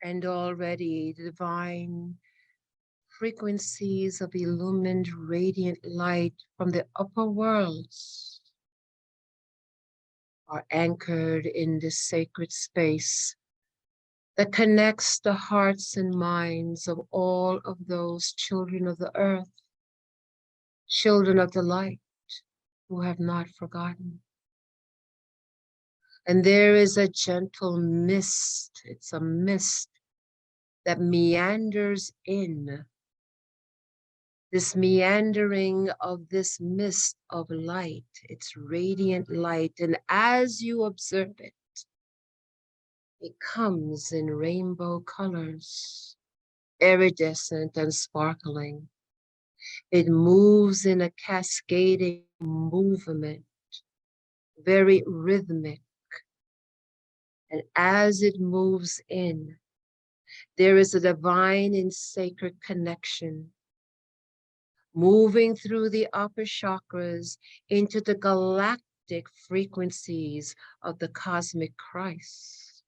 And already the divine frequencies of illumined radiant light from the upper worlds are anchored in this sacred space that connects the hearts and minds of all of those children of the earth, children of the light who have not forgotten. And there is a gentle mist, it's a mist that meanders in. This meandering of this mist of light, it's radiant light. And as you observe it, it comes in rainbow colors, iridescent and sparkling. It moves in a cascading movement, very rhythmic. And as it moves in, there is a divine and sacred connection moving through the upper chakras into the galactic frequencies of the cosmic Christ,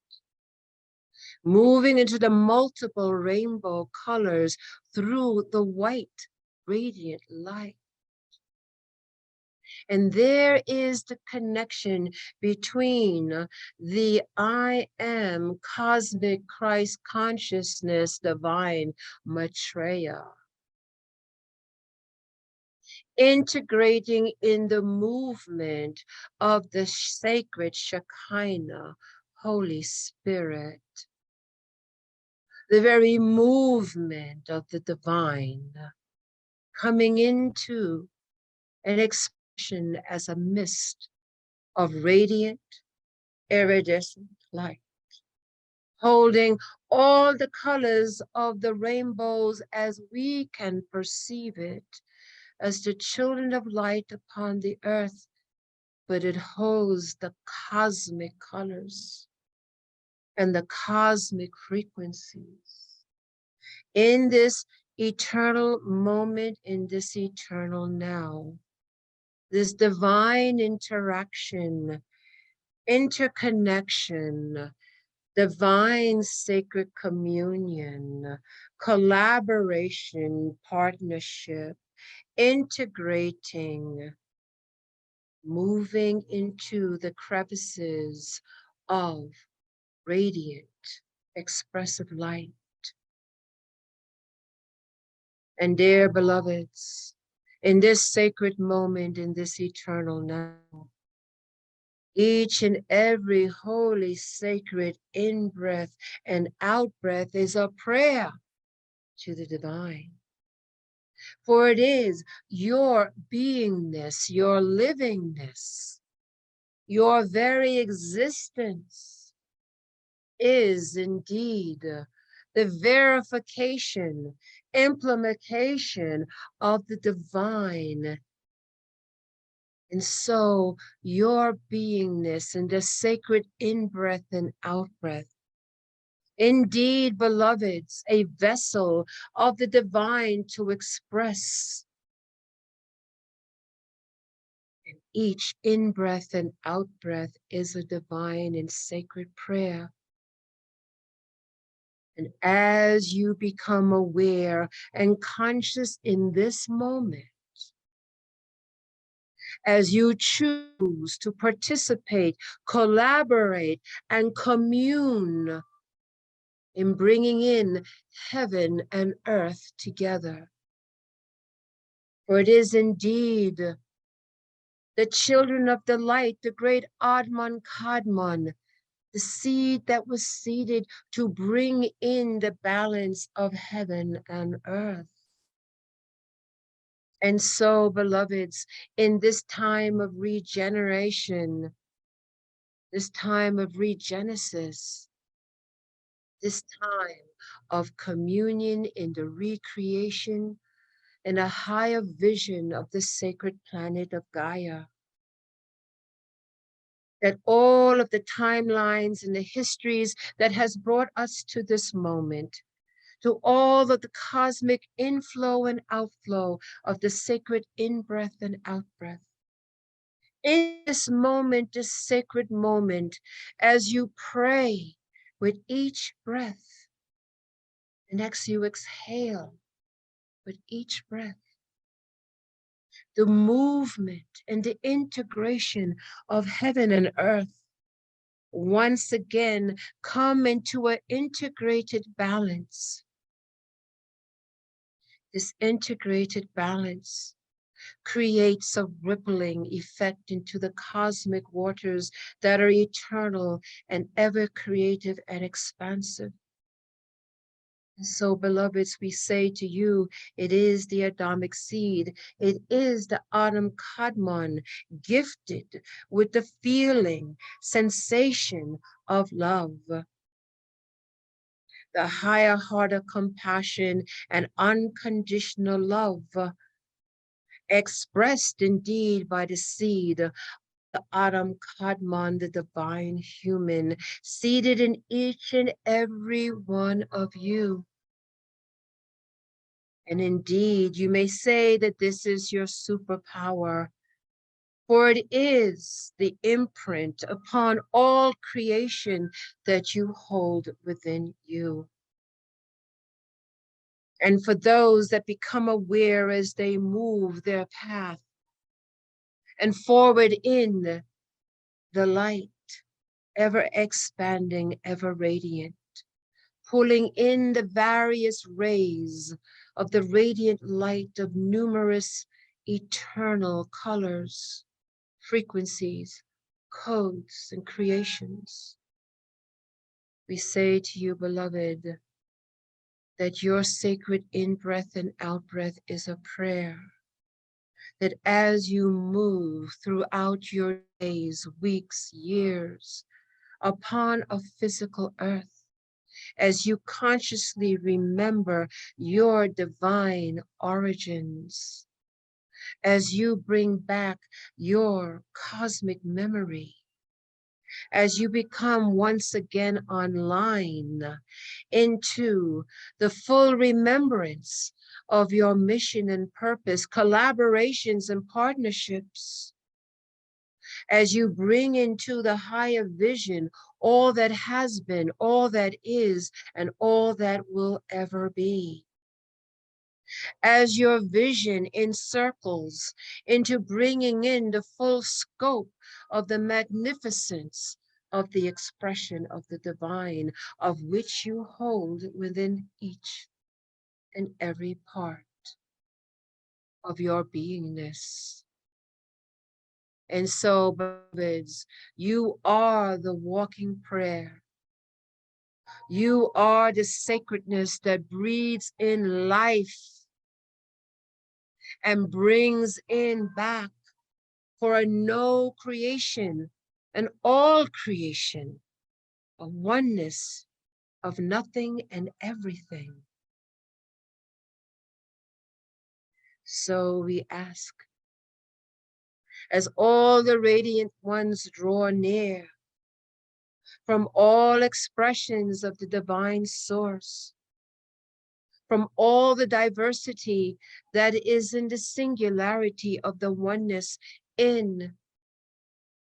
moving into the multiple rainbow colors through the white radiant light. And there is the connection between the I am cosmic Christ consciousness divine Maitreya, integrating in the movement of the sacred Shekinah, Holy Spirit, the very movement of the divine coming into an expression as a mist of radiant, iridescent light, holding all the colors of the rainbows as we can perceive it, as the children of light upon the earth, but it holds the cosmic colors and the cosmic frequencies. In this eternal moment, in this eternal now, this divine interaction, interconnection, divine sacred communion, collaboration, partnership, integrating, moving into the crevices of radiant, expressive light. And dear beloveds, in this sacred moment, in this eternal now, each and every holy, sacred in-breath and out-breath is a prayer to the divine. For it is your beingness, your livingness, your very existence is indeed the verification, implementation of the divine. And so your beingness and the sacred in-breath and out-breath, indeed, beloveds, a vessel of the divine to express. And each in-breath and out-breath is a divine and sacred prayer. And as you become aware and conscious in this moment, as you choose to participate, collaborate, and commune in bringing in heaven and earth together. For it is indeed the children of the light, the great Admon Kadmon, the seed that was seeded to bring in the balance of heaven and earth. And so, beloveds, in this time of regeneration, this time of regenesis, this time of communion in the recreation and a higher vision of the sacred planet of Gaia, that all of the timelines and the histories that has brought us to this moment, to all of the cosmic inflow and outflow of the sacred in-breath and out-breath. In this moment, this sacred moment, as you pray with each breath, And as you exhale with each breath, the movement and the integration of heaven and earth once again come into an integrated balance. This integrated balance creates a rippling effect into the cosmic waters that are eternal and ever creative and expansive. And so, beloveds, we say to you, it is the Adamic seed, it is the Adam Kadmon, gifted with the feeling, sensation of love. The higher heart of compassion and unconditional love, expressed indeed by the seed, the Adam Kadmon, the divine human, seated in each and every one of you. And indeed, you may say that this is your superpower, for it is the imprint upon all creation that you hold within you. And for those that become aware as they move their path and forward in the light, ever expanding, ever radiant, pulling in the various rays of the radiant light of numerous eternal colors, frequencies, codes, and creations. We say to you, beloved, that your sacred in-breath and out-breath is a prayer, that as you move throughout your days, weeks, years, upon a physical earth, as you consciously remember your divine origins, as you bring back your cosmic memory, as you become once again online into the full remembrance of your mission and purpose, collaborations and partnerships, as you bring into the higher vision all that has been, all that is, and all that will ever be. As your vision encircles into bringing in the full scope of the magnificence of the expression of the divine, of which you hold within each and every part of your beingness. And so, beloveds, you are the walking prayer. You are the sacredness that breathes in life and brings in back for a no creation, an all creation, a oneness of nothing and everything. So we ask, as all the radiant ones draw near from all expressions of the divine source, from all the diversity that is in the singularity of the oneness in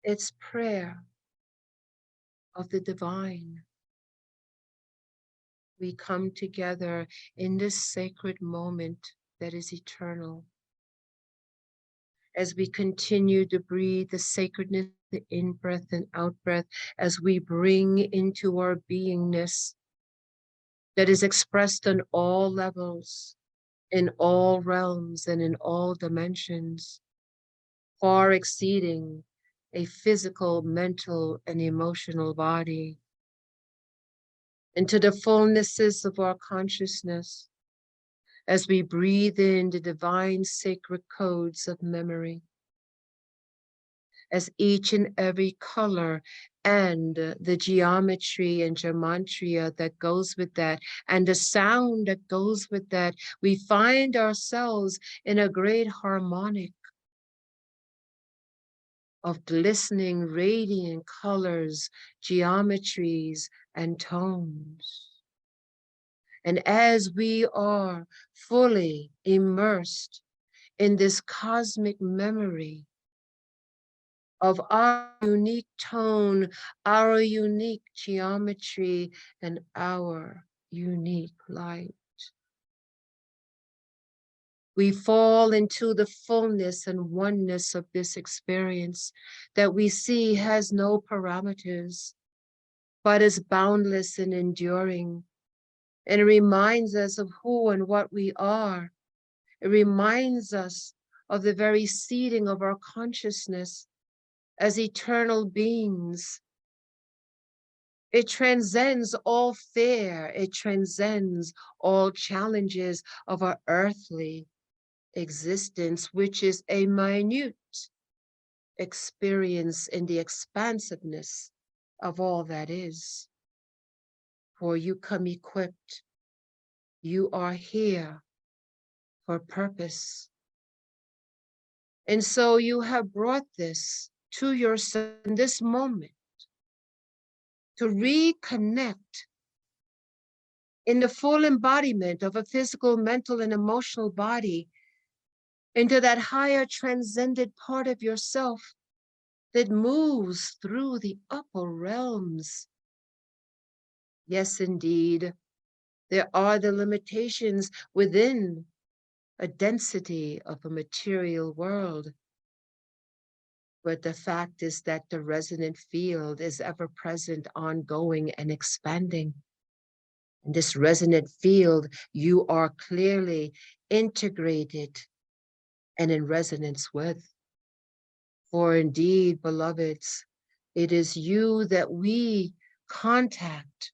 its prayer of the divine, we come together in this sacred moment that is eternal. As we continue to breathe the sacredness, the in-breath and out-breath, as we bring into our beingness that is expressed on all levels, in all realms and in all dimensions, far exceeding a physical, mental, and emotional body, into the fullnesses of our consciousness, as we breathe in the divine sacred codes of memory, as each and every color and the geometry and gematria that goes with that, and the sound that goes with that, we find ourselves in a great harmonic of glistening, radiant colors, geometries, and tones. And as we are fully immersed in this cosmic memory of our unique tone, our unique geometry, and our unique light. We fall into the fullness and oneness of this experience that we see has no parameters, but is boundless and enduring. And it reminds us of who and what we are. It reminds us of the very seeding of our consciousness as eternal beings. It transcends all fear. It transcends all challenges of our earthly existence, which is a minute experience in the expansiveness of all that is. For you come equipped. You are here for purpose. And so you have brought this to yourself in this moment to reconnect in the full embodiment of a physical, mental, and emotional body into that higher transcended part of yourself that moves through the upper realms. Yes, indeed, there are the limitations within a density of a material world. But the fact is that the resonant field is ever present, ongoing, and expanding. In this resonant field, you are clearly integrated and in resonance with. For indeed, beloveds, it is you that we contact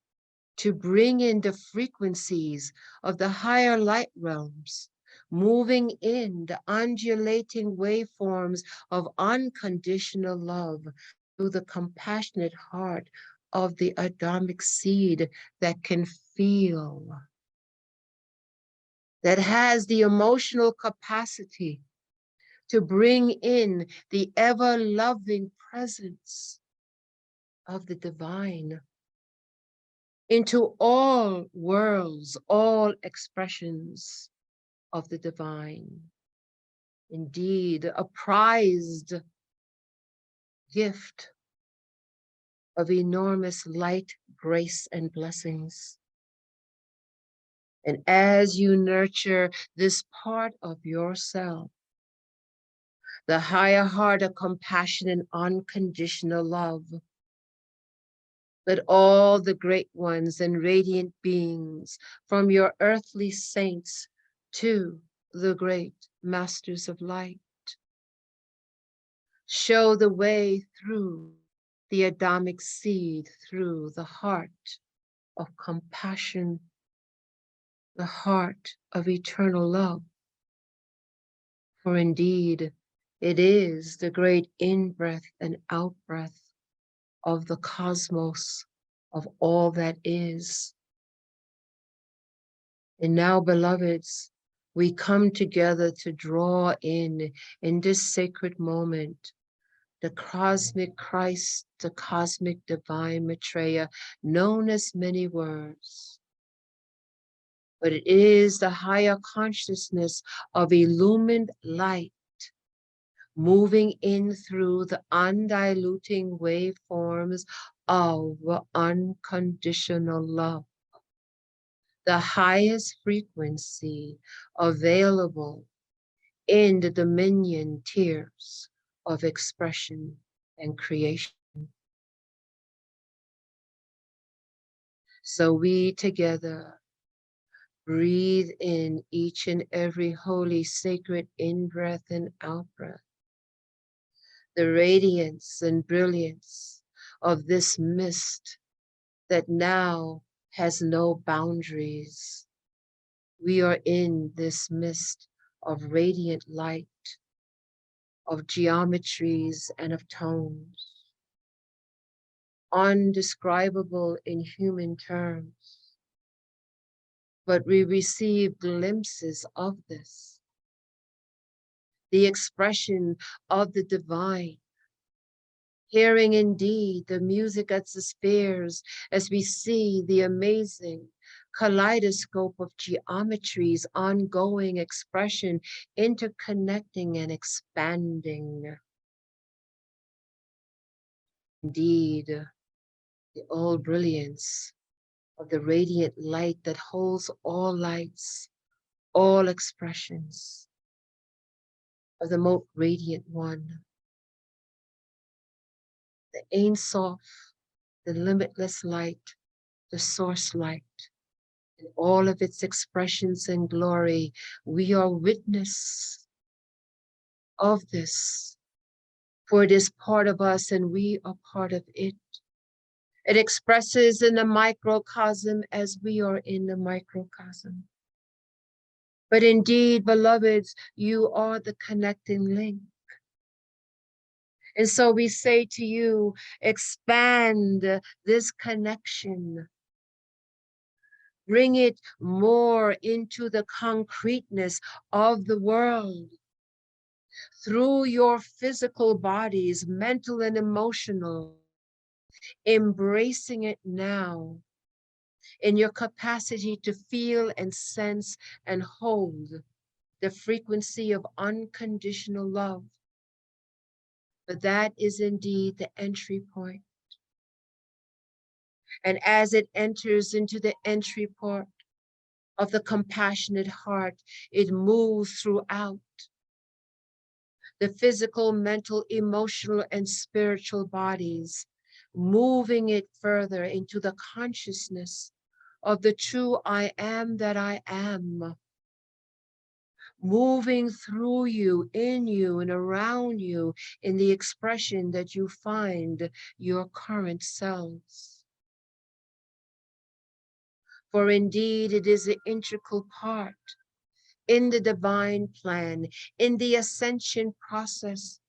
to bring in the frequencies of the higher light realms, moving in the undulating waveforms of unconditional love through the compassionate heart of the Adamic seed that can feel, that has the emotional capacity to bring in the ever-loving presence of the divine into all worlds, all expressions of the divine. Indeed, a prized gift of enormous light, grace, and blessings. And as you nurture this part of yourself, the higher heart of compassion and unconditional love, that all the great ones and radiant beings, from your earthly saints to the great masters of light, show the way through the Adamic seed, through the heart of compassion, the heart of eternal love. For indeed, it is the great in-breath and out-breath of the cosmos, of all that is. And now, beloveds, we come together to draw in this sacred moment, the cosmic Christ, the cosmic divine Maitreya, known as many words. But it is the higher consciousness of illumined light moving in through the undiluting waveforms of unconditional love, the highest frequency available in the dominion tiers of expression and creation. So we together breathe in each and every holy, sacred in-breath and out-breath, the radiance and brilliance of this mist that now has no boundaries. We are in this mist of radiant light, of geometries and of tones, undescribable in human terms, but we receive glimpses of this, the expression of the divine, hearing indeed the music at the spheres as we see the amazing kaleidoscope of geometries, ongoing expression, interconnecting and expanding. Indeed, the all brilliance of the radiant light that holds all lights, all expressions of the most radiant one, the Ein Sof, the limitless light, the source light, in all of its expressions and glory. We are witness of this, for it is part of us and we are part of it. It expresses in the microcosm as we are in the microcosm. But indeed, beloveds, you are the connecting link. And so we say to you, expand this connection. Bring it more into the concreteness of the world. Through your physical bodies, mental and emotional, embracing it now in your capacity to feel and sense and hold the frequency of unconditional love. But that is indeed the entry point. And as it enters into the entry port of the compassionate heart, it moves throughout the physical, mental, emotional, and spiritual bodies, moving it further into the consciousness of the true I am that I am, moving through you, in you, and around you in the expression that you find your current selves. For indeed, it is an integral part in the divine plan, in the ascension process,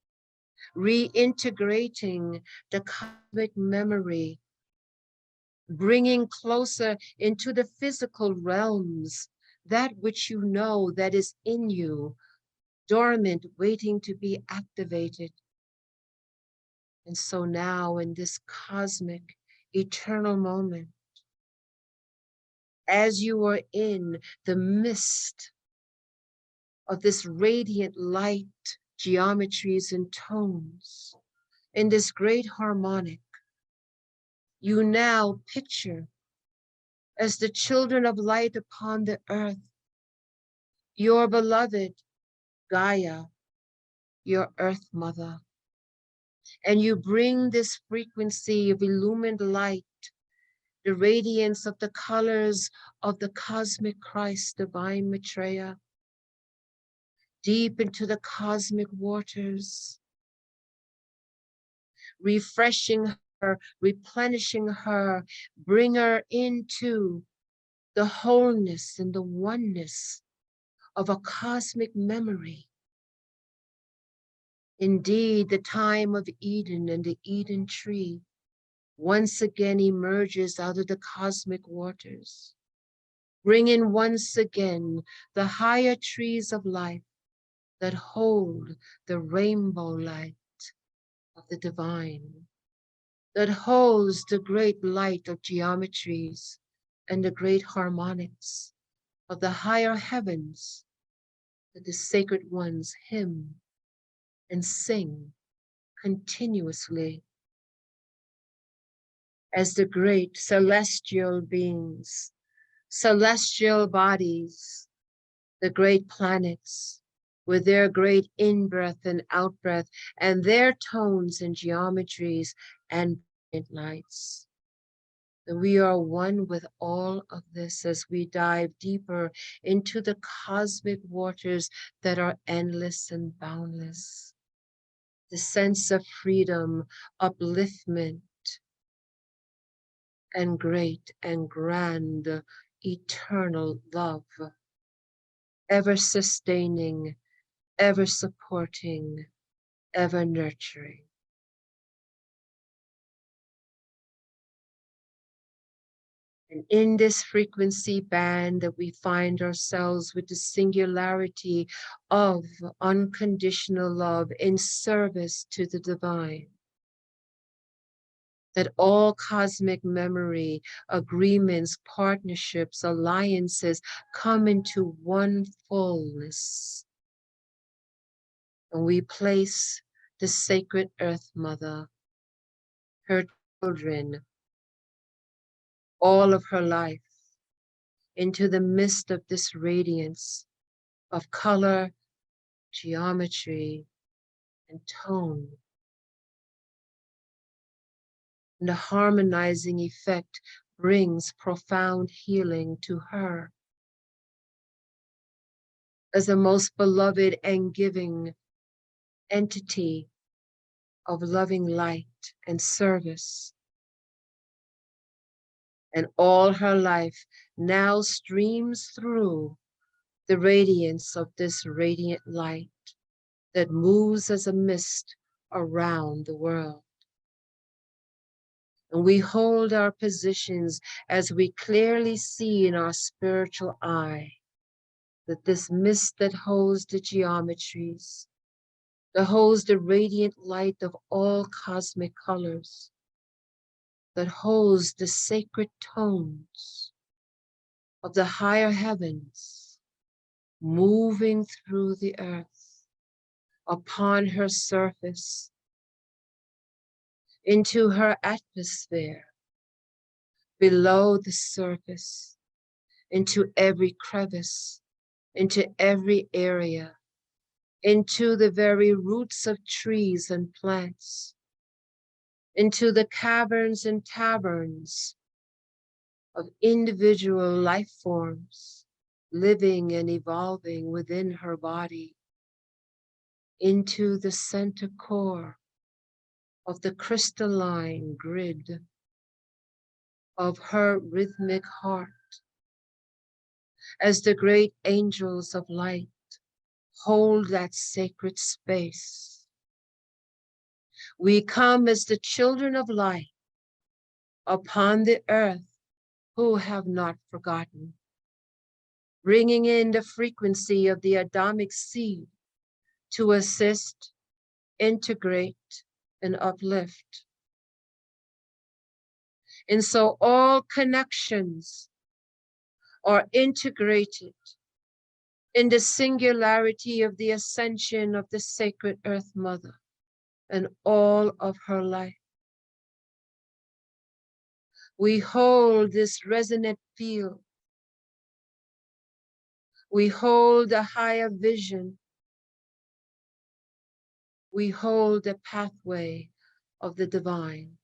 reintegrating the cosmic memory, bringing closer into the physical realms that which you know that is in you, dormant, waiting to be activated. And so now in this cosmic, eternal moment, as you are in the midst of this radiant light, geometries and tones, in this great harmonic, you now picture as the children of light upon the earth, your beloved Gaia, your earth mother. And you bring this frequency of illumined light, the radiance of the colors of the cosmic Christ, divine Maitreya, deep into the cosmic waters, refreshing her, replenishing her, bring her into the wholeness and the oneness of a cosmic memory. Indeed, the time of Eden and the Eden tree once again emerges out of the cosmic waters, bringing once again the higher trees of life that hold the rainbow light of the divine, that holds the great light of geometries and the great harmonics of the higher heavens that the sacred ones hymn and sing continuously as the great celestial beings, celestial bodies, the great planets with their great in-breath and out-breath and their tones and geometries and brilliant lights. And we are one with all of this as we dive deeper into the cosmic waters that are endless and boundless. The sense of freedom, upliftment, and great and grand eternal love, ever sustaining, ever supporting, ever nurturing. And in this frequency band that we find ourselves with the singularity of unconditional love in service to the divine, that all cosmic memory, agreements, partnerships, alliances come into one fullness. And we place the sacred Earth Mother, her children, all of her life into the midst of this radiance of color, geometry, and tone. And the harmonizing effect brings profound healing to her as the most beloved and giving entity of loving light and service. And all her life now streams through the radiance of this radiant light that moves as a mist around the world. And we hold our positions as we clearly see in our spiritual eye that this mist that holds the geometries, that holds the radiant light of all cosmic colors, that holds the sacred tones of the higher heavens, moving through the earth, upon her surface, into her atmosphere, below the surface, into every crevice, into every area, into the very roots of trees and plants, into the caverns and taverns of individual life forms living and evolving within her body, into the center core of the crystalline grid of her rhythmic heart, as the great angels of light hold that sacred space. We come as the children of light upon the earth who have not forgotten, bringing in the frequency of the Adamic seed to assist, integrate, and uplift. And so all connections are integrated in the singularity of the ascension of the sacred Earth Mother and all of her life. We hold this resonant field. We hold a higher vision. We hold the pathway of the divine.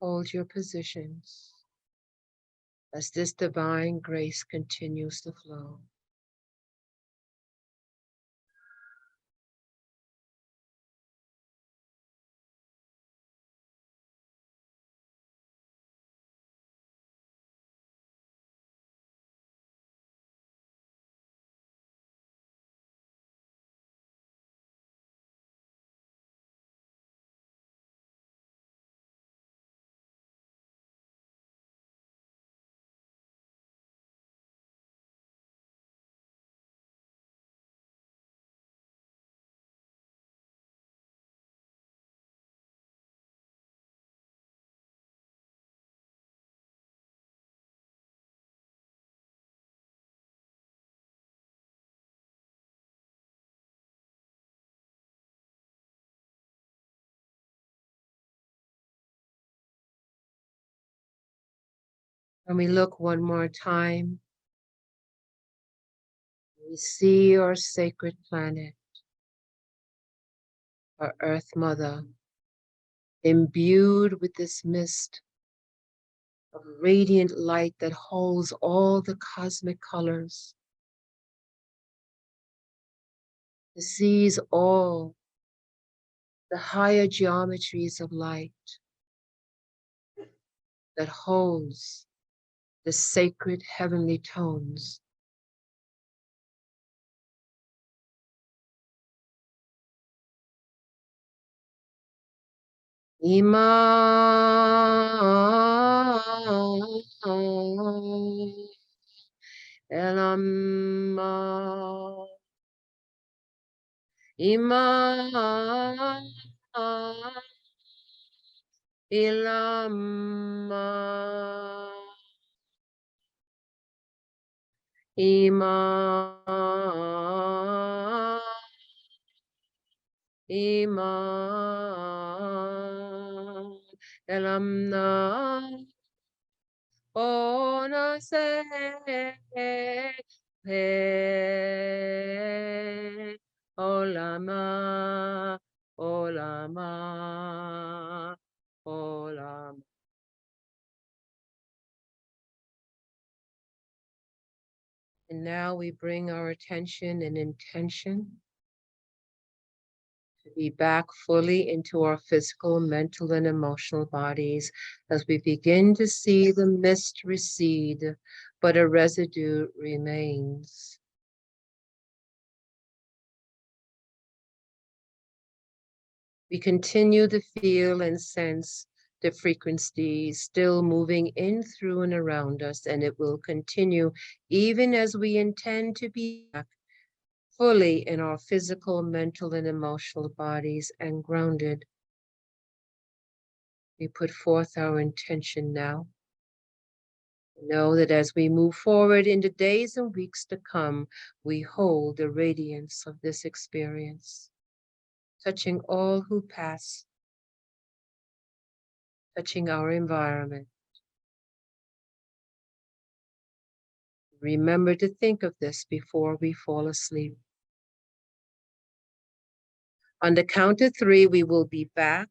Hold your positions as this divine grace continues to flow. And we look one more time. We see our sacred planet, our Earth Mother, imbued with this mist of radiant light that holds all the cosmic colors, to seize all the higher geometries of light that holds the sacred heavenly tones. Ima Elamma Ima Elamma Ima Iman Elamna Ona Se Olama Olama Olama. And now we bring our attention and intention to be back fully into our physical, mental, and emotional bodies as we begin to see the mist recede, but a residue remains. We continue to feel and sense the frequency still moving in, through, and around us, and it will continue even as we intend to be back fully in our physical, mental, and emotional bodies and grounded. We put forth our intention now. Know that as we move forward in the days and weeks to come, we hold the radiance of this experience, touching all who pass, touching our environment. Remember to think of this before we fall asleep. On the count of 3, we will be back,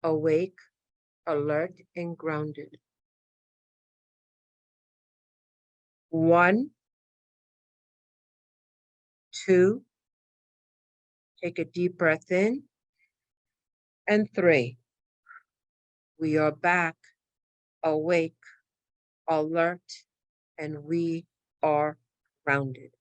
awake, alert, and grounded. 1, 2, take a deep breath in, and 3. We are back, awake, alert, and we are grounded.